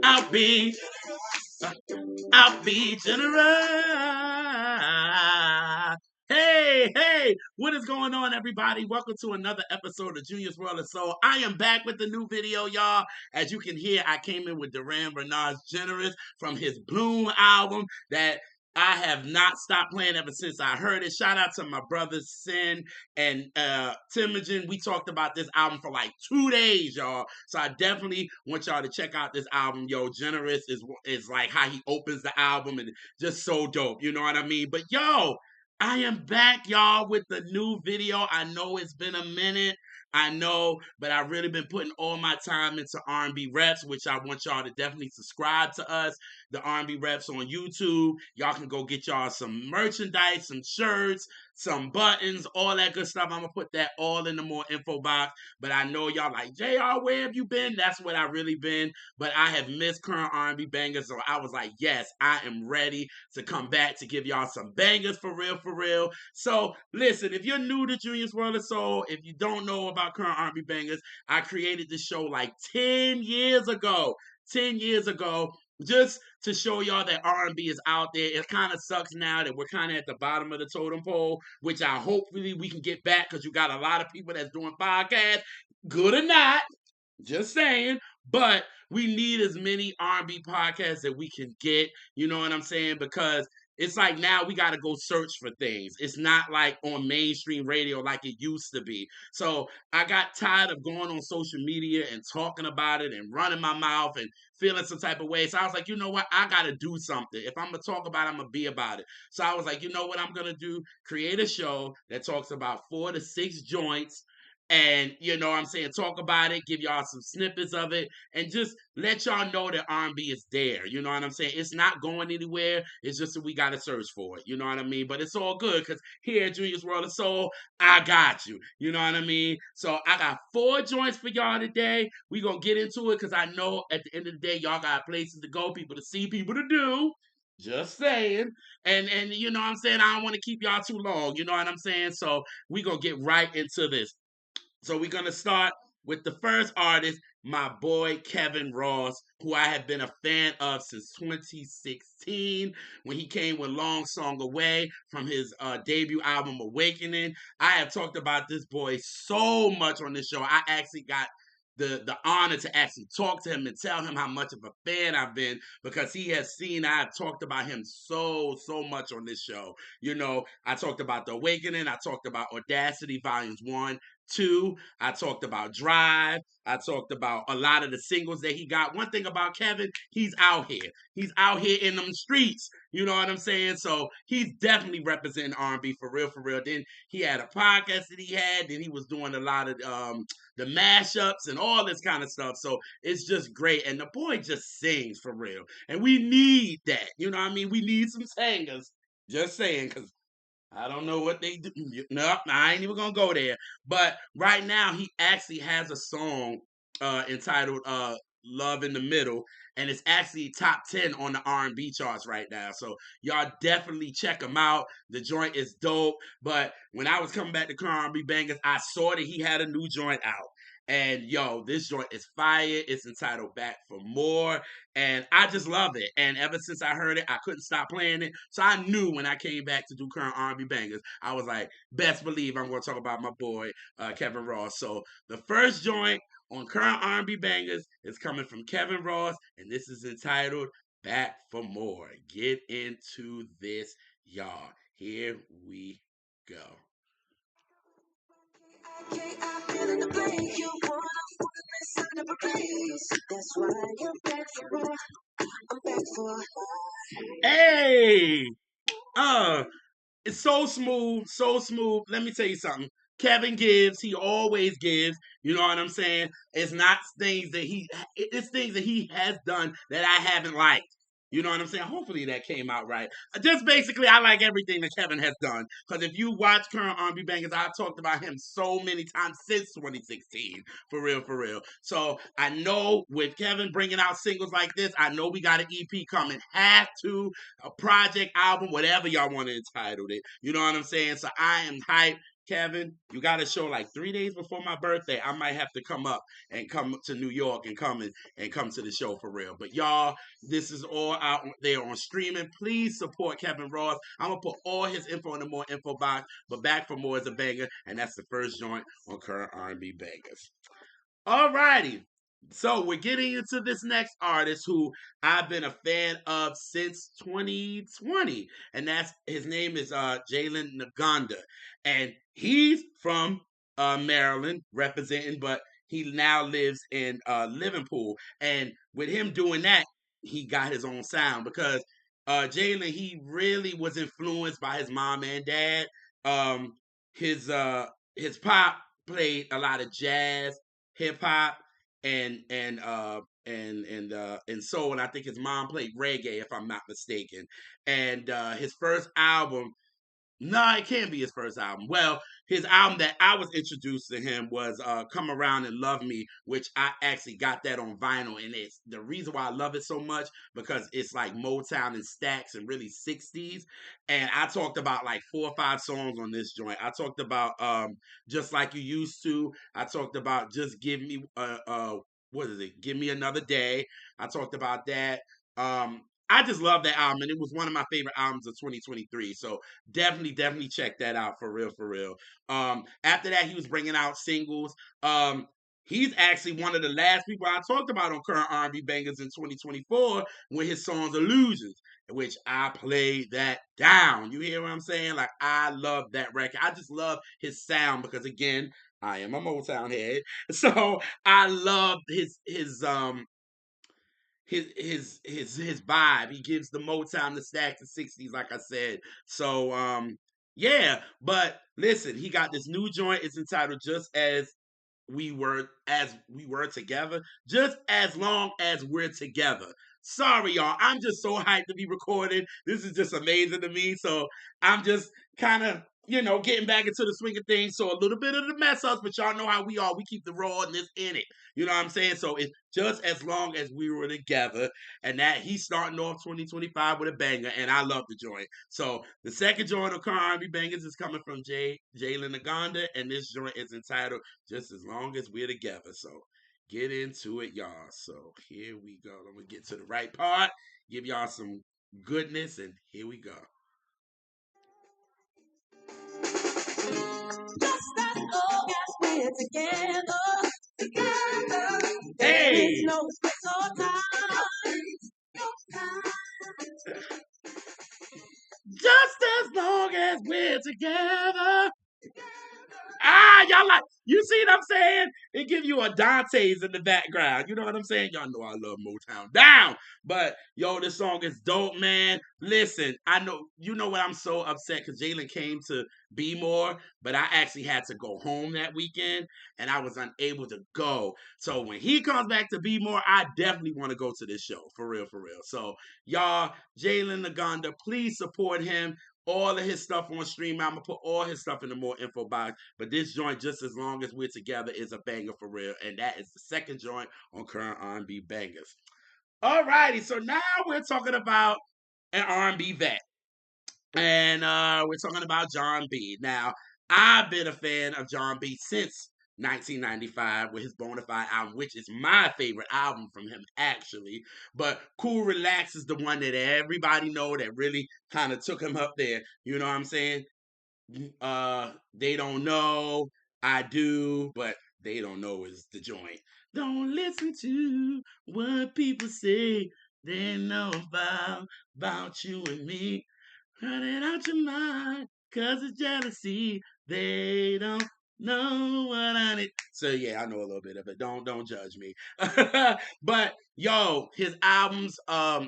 I'll be, I'll be generous. Hey, hey, what is going on, everybody? Welcome to another episode of Junior's World of Soul. I am back with the new video, y'all. As you can hear, I came in with Durand Bernarr's Generous from his Bloom album that I have not stopped playing ever since I heard it. Shout out to my brothers Sin and Timogen. We talked about this album for like 2 days, y'all. So I definitely want y'all to check out this album. Yo, Generous is like how he opens the album and just so dope. You know what I mean? But yo, I am back, y'all, with the new video. I know it's been a minute. I know, but I've really been putting all my time into R&B reps, which I want y'all to definitely subscribe to us, the R&B reps on YouTube. Y'all can go get y'all some merchandise, some shirts, some buttons, all that good stuff. I'm going to put that all in the more info box. But I know y'all like, JR, where have you been? That's what I really been. But I have missed Current R&B Bangers, so I was like, yes, I am ready to come back to give y'all some bangers for real, for real. So listen, if you're new to Junior's World of Soul, if you don't know about Current R&B Bangers, I created this show like 10 years ago. 10 years ago, just to show y'all that R&B is out there. It kind of sucks now that we're kind of at the bottom of the totem pole, which I hopefully we can get back because you got a lot of people that's doing podcasts, good or not, just saying. But we need as many R&B podcasts that we can get, you know what I'm saying? Because it's like now we got to go search for things. It's not like on mainstream radio like it used to be. So I got tired of going on social media and talking about it and running my mouth and feeling some type of way. So I was like, you know what? I got to do something. If I'm going to talk about it, I'm going to be about it. So I was like, you know what I'm going to do? Create a show that talks about 4 to 6 joints and, you know what I'm saying, talk about it, give y'all some snippets of it, and just let y'all know that R&B is there. You know what I'm saying? It's not going anywhere. It's just that we got to search for it. You know what I mean? But it's all good because here at Junior's World of Soul, I got you. You know what I mean? So I got 4 joints for y'all today. We going to get into it because I know at the end of the day, y'all got places to go, people to see, people to do. Just saying. And you know what I'm saying? I don't want to keep y'all too long. You know what I'm saying? So we going to get right into this. So we're going to start with the first artist, my boy Kevin Ross, who I have been a fan of since 2016 when he came with Long Song Away from his debut album Awakening. I have talked about this boy so much on this show. I actually got the honor to actually talk to him and tell him how much of a fan I've been because he has seen I've talked about him so much on this show. You know, I talked about The Awakening, I talked about Audacity Volumes 1, 2, I talked about Drive, I talked about a lot of the singles that he got. One thing about Kevin, he's out here. He's out here in them streets. You know what I'm saying? So he's definitely representing R&B for real, for real. Then he had a podcast that he had. Then he was doing a lot of the mashups and all this kind of stuff. So it's just great. And the boy just sings for real. And we need that. You know what I mean? We need some singers. Just saying, because I don't know what they do. No, I ain't even gonna go there. But right now, he actually has a song entitled "Love in the Middle," and it's actually top 10 on the R&B charts right now. So y'all definitely check him out. The joint is dope. But when I was coming back to Current R&B Bangers, I saw that he had a new joint out. And yo, this joint is fire. It's entitled Back for More. And I just love it. And ever since I heard it, I couldn't stop playing it. So I knew when I came back to do Current R&B Bangers, I was like, best believe I'm going to talk about my boy, Kevin Ross. So the first joint on Current R&B Bangers is coming from Kevin Ross. And this is entitled Back for More. Get into this, y'all. Here we go. Okay, I've been in the place. You wanna put this in the place. That's why I'm back for more. I'm back for. Hey! It's so smooth, so smooth. Let me tell you something. Kevin gives, he always gives. You know what I'm saying? It's not things that it's things that he has done that I haven't liked. You know what I'm saying? Hopefully that came out right. Just basically, I like everything that Kevin has done. Because if you watch Current R&B Bangers, I've talked about him so many times since 2016. For real, for real. So I know with Kevin bringing out singles like this, I know we got an EP coming. Have to, a project album, whatever y'all want to entitle it. You know what I'm saying? So I am hyped. Kevin, you got a show like 3 days before my birthday. I might have to come up and come to New York and come to the show for real. But y'all, this is all out there on streaming. Please support Kevin Ross. I'm gonna put all his info in the more info box. But Back for More is a banger, and that's the first joint on Current R&B Bangers. Alrighty. So we're getting into this next artist who I've been a fan of since 2020, and that's his name is Jalen Ngonda, and he's from Maryland, representing, but he now lives in Liverpool. And with him doing that, he got his own sound because Jalen he really was influenced by his mom and dad. Um, his pop played a lot of jazz, hip hop, and soul. And I think his mom played reggae, if I'm not mistaken. And his first album, no, it can't be his first album. Well, his album that I was introduced to him was "Come Around and Love Me," which I actually got that on vinyl, and it's the reason why I love it so much because it's like Motown and stacks and really '60s. And I talked about like 4 or 5 songs on this joint. I talked about "Just Like You Used to." I talked about "Just Give Me what is it? Give Me Another Day." I talked about that. I just love that album, and it was one of my favorite albums of 2023. So definitely check that out for real, for real. After that, he was bringing out singles. He's actually one of the last people I talked about on Current R&B Bangers in 2024 with his songs Illusions, which I played that down. You hear what I'm saying? Like, I love that record. I just love his sound because, again, I am a Motown head. So I love his vibe. He gives the Motown, the stacks, the '60s, like I said. So yeah. But listen, he got this new joint. It's entitled "Just as we were together." Just as long as we're together. Sorry, y'all. I'm just so hyped to be recording. This is just amazing to me. So I'm just kind of, getting back into the swing of things. So a little bit of the mess ups, but y'all know how we are. We keep the rawness in it. You know what I'm saying? So it's just as long as we were together. And that he's starting off 2025 with a banger. And I love the joint. So the second joint of Current R&B Bangers is coming from Jalen Ngonda. And this joint is entitled "Just As Long as We're Together." So get into it, y'all. So here we go. I'm gonna get to the right part, give y'all some goodness, and here we go. Just as long as we're together, together. Hey! There's no space or time, no time. Just as long as we're together. Y'all like, you see what I'm saying? It give you a Dante's in the background. You know what I'm saying? Y'all know I love Motown down. But yo, this song is dope, man. Listen, I know you know what I'm so upset because Jalen came to Be More, but I actually had to go home that weekend and I was unable to go. So when he comes back to Be More, I definitely want to go to this show. For real, for real. So y'all, Jalen Ngonda, please support him. All of his stuff on stream. I'm gonna put all his stuff in the more info box. But this joint, Just As Long As We're Together, is a banger for real, and that is the second joint on Current R&B Bangers. Alrighty, so now we're talking about an R&B vet, and we're talking about Jon B. Now, I've been a fan of Jon B since 1995 with his Bonafide album, which is my favorite album from him, actually. But Cool Relax is the one that everybody know that really kind of took him up there. You know what I'm saying? They don't know, I do, but they don't know is the joint. Don't listen to what people say. They know about you and me. Cut it out your mind, cause it's jealousy. They don't know what I need. So yeah, I know a little bit of it. Don't judge me. But yo, his albums,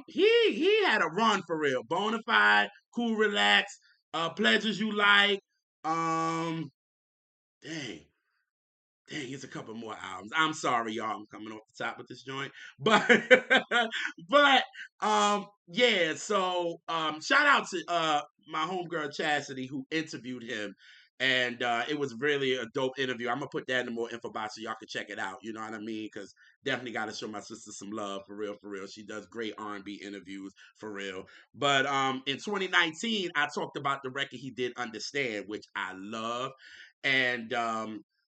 he had a run for real. Bonafide, Cool Relax, Pleasures You Like, um, dang. Dang, it's a couple more albums. I'm sorry, y'all. I'm coming off the top with this joint. But yeah, so shout out to my homegirl Chastity who interviewed him. And it was really a dope interview. I'm gonna put that in the more info box so y'all can check it out. You know what I mean? Because definitely gotta show my sister some love for real, for real. She does great R&B interviews for real. But in 2019, I talked about the record he did Understand, which I love. and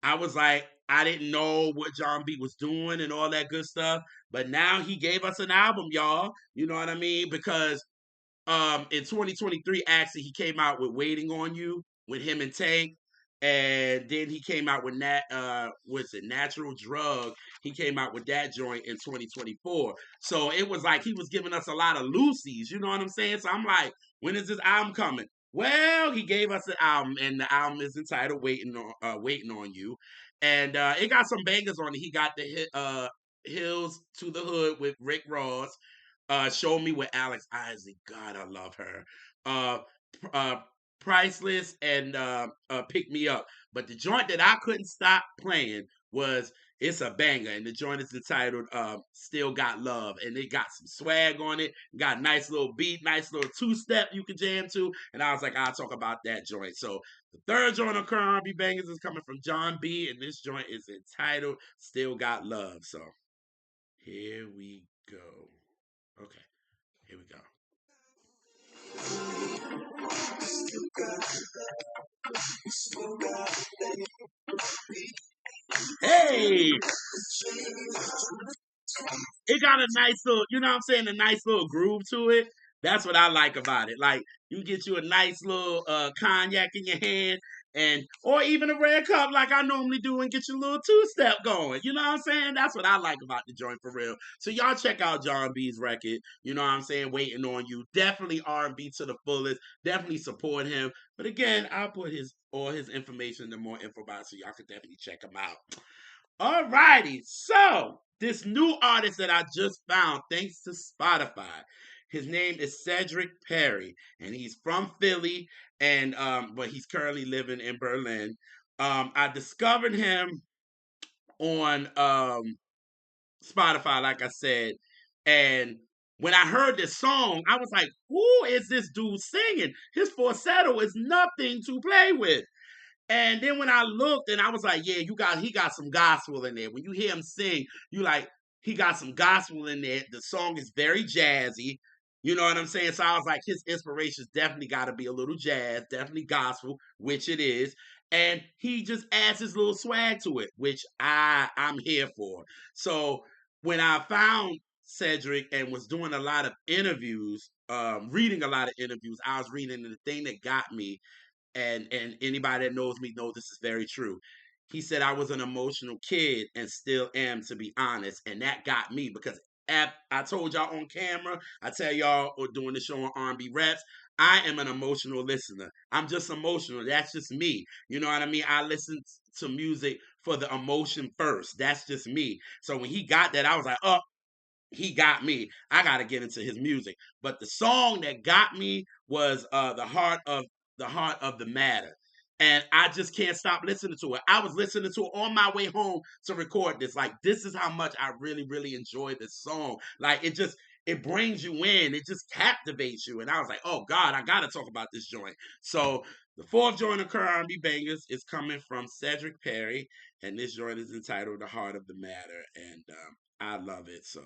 I was like, I didn't know what Jon B was doing and all that good stuff, but now he gave us an album, y'all. You know what I mean? Because in 2023 actually he came out with Waiting on You with him and Tank, and then he came out with what's it, Natural Drug. He came out with that joint in 2024. So it was like he was giving us a lot of loosies, you know what I'm saying? So I'm like, when is this album coming? Well, he gave us an album, and the album is entitled Waiting on You, and it got some bangers on it. He got the hit Hills to the Hood with Rick Ross, Show Me with Alex Isaac. God, I love her. Uh, uh, Priceless and Pick Me Up. But the joint that I couldn't stop playing was it's a banger, and the joint is entitled Still Got Love, and it got some swag on it, got a nice little beat, nice little two-step you can jam to, and I was like, I'll talk about that joint. So the third joint on Current R&B Bangers is coming from Jon B, and this joint is entitled Still Got Love. So here we go. Okay, here we go. Hey, it got a nice little, you know what I'm saying, a nice little groove to it. That's what I like about it. Like you get you a nice little cognac in your hand, and or even a red cup like I normally do, and get your little two-step going. You know what I'm saying? That's what I like about the joint for real. So y'all check out Jon B's record. You know what I'm saying? Waiting on You. Definitely R&B to the fullest. Definitely support him. But again, I'll put his all his information and more info about it, so y'all can definitely check him out. Alrighty, so this new artist that I just found thanks to Spotify, his name is sedricperry, and he's from Philly, and but he's currently living in Berlin. I discovered him on Spotify, like I said, and when I heard this song, I was like, "Who is this dude singing? His falsetto is nothing to play with." And then when I looked and I was like, yeah, he got some gospel in there. When you hear him sing, you like he got some gospel in there. The song is very jazzy. You know what I'm saying? So I was like, his inspirations definitely got to be a little jazz, definitely gospel, which it is. And he just adds his little swag to it, which I'm here for. So when I found Sedric and was doing a lot of interviews, reading a lot of interviews, I was reading the thing that got me, and anybody that knows me knows this is very true. He said I was an emotional kid and still am, to be honest, and that got me because I told y'all on camera, I tell y'all or doing the show on R&B Reps, I am an emotional listener. I'm just emotional. That's just me. You know what I mean? I listen to music for the emotion first. That's just me. So when he got that, I was like, oh, he got me. I got to get into his music. But the song that got me was the heart of the matter. And I just can't stop listening to it. I was listening to it on my way home to record this. Like, this is how much I really, really enjoy this song. Like, it brings you in. It just captivates you. And I was like, oh God, I gotta talk about this joint. So the fourth joint of Current R&B Bangers is coming from sedricperry, and this joint is entitled "The Heart of the Matter," and I love it. So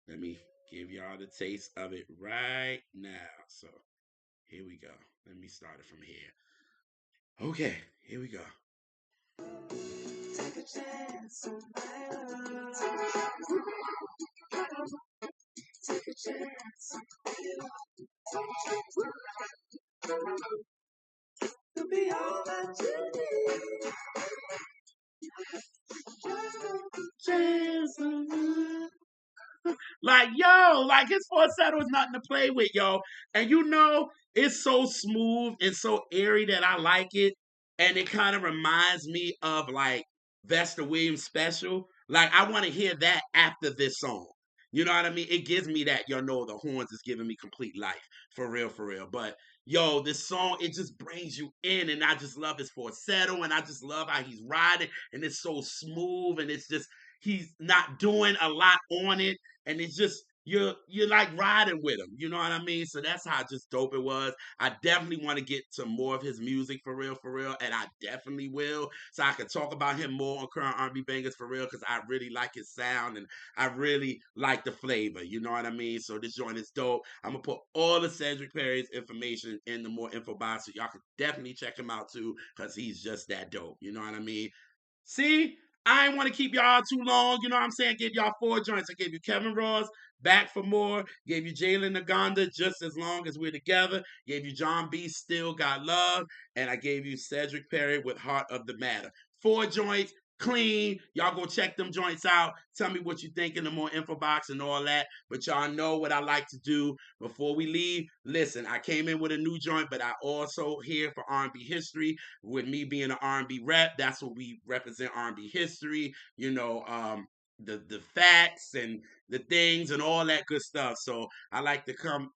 let me give y'all the taste of it right now. So here we go. Let me start it from here. Okay, here we go. Take a chance on my love. Take a chance on my love. To be all that you need. Just take a chance on my. Like, yo, like his falsetto is nothing to play with, yo. And you know, it's so smooth and so airy that I like it. And it kind of reminds me of like Vesta Williams special. Like, I want to hear that after this song. You know what I mean? It gives me that, you know, the horns is giving me complete life. For real, for real. But yo, this song, it just brings you in. And I just love his falsetto. And I just love how he's riding. And it's so smooth. And it's just, he's not doing a lot on it, and it's just you're like riding with him. You know what I mean? So that's how just dope it was. I definitely want to get to more of his music for real, and I definitely will. So I can talk about him more on Current R&B Bangers for real, because I really like his sound and I really like the flavor. You know what I mean? So this joint is dope. I'm gonna put all of Sedric Perry's information in the more info box, so y'all can definitely check him out too, because he's just that dope. You know what I mean? See, I ain't want to keep y'all too long. You know what I'm saying? Gave y'all 4 joints. I gave you Kevin Ross, Back for More. Gave you Jalen Ngonda, Just as Long as We're Together. Gave you Jon B, Still Got Love. And I gave you Sedric Perry with Heart of the Matter. 4 joints, clean. Y'all go check them joints out. Tell me what you think in the more info box and all that. But y'all know what I like to do before we leave. Listen, I came in with a new joint, but I also here for R&B history. With me being an R&B rep, that's what we represent, R&B history. The facts and the things and all that good stuff. So I like to come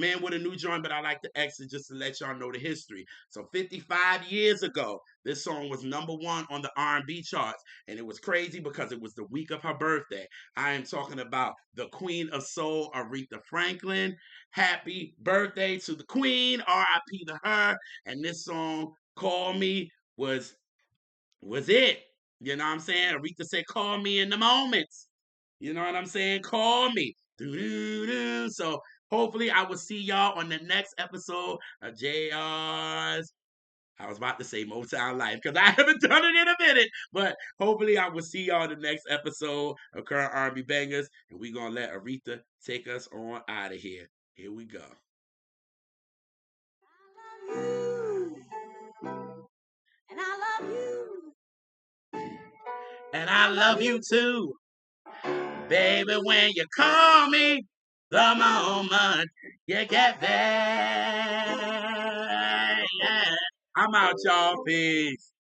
in with a new joint, but I like to exit just to let y'all know the history. So 55 years ago, this song was #1 on the R&B charts, and it was crazy because it was the week of her birthday. I am talking about the Queen of Soul, Aretha Franklin. Happy birthday to the Queen, R.I.P. to her. And this song, Call Me, was it. You know what I'm saying? Aretha said, call me in the moments. You know what I'm saying? Call me. Doo-doo-doo. So hopefully I will see y'all on the next episode of JR's. I was about to say Motown Life because I haven't done it in a minute. But hopefully I will see y'all in the next episode of Current R&B Bangers. And we're going to let Aretha take us on out of here. Here we go. And I love you. And I love you too. Baby, when you call me, the moment you get there. Yeah. I'm out, y'all. Peace.